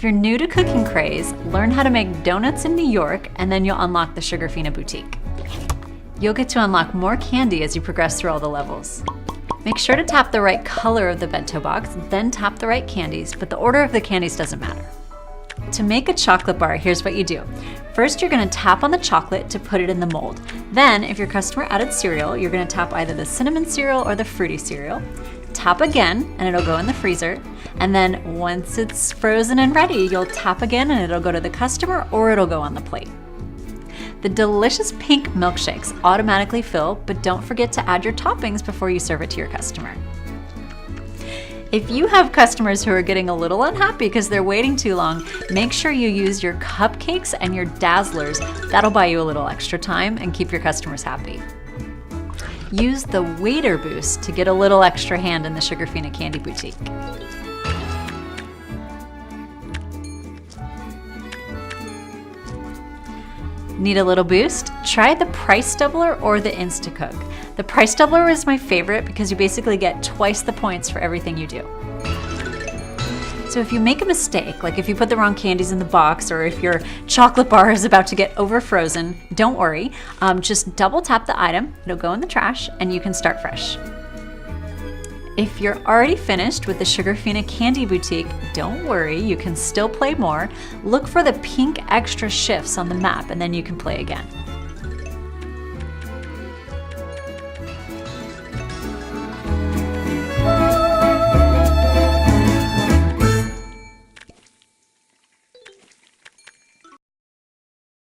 you're new to cooking Craze, learn how to make donuts in New York, and then you'll unlock the Sugarfina boutique. You'll get to unlock more candy as you progress through all the levels. Make sure to tap the right color of the bento box, then tap the right candies, but the order of the candies doesn't matter. To make a chocolate bar, here's what you do. First, you're gonna tap on the chocolate to put it in the mold. Then, if your customer added cereal, you're gonna tap either the cinnamon cereal or the fruity cereal. Tap again, and it'll go in the freezer. And then once it's frozen and ready, you'll tap again and it'll go to the customer or it'll go on the plate. The delicious pink milkshakes automatically fill, but don't forget to add your toppings before you serve it to your customer. If you have customers who are getting a little unhappy because they're waiting too long, make sure you use your cupcakes and your dazzlers. That'll buy you a little extra time and keep your customers happy. Use the waiter boost to get a little extra hand in the Sugarfina Candy Boutique. Need a little boost? Try the Price Doubler or the Instacook. The Price Doubler is my favorite because you basically get twice the points for everything you do. So if you make a mistake, like if you put the wrong candies in the box or if your chocolate bar is about to get over frozen, don't worry. Just double tap the item, it'll go in the trash, and you can start fresh. If you're already finished with the Sugarfina Candy Boutique, don't worry, you can still play more. Look for the pink extra shifts on the map and then you can play again.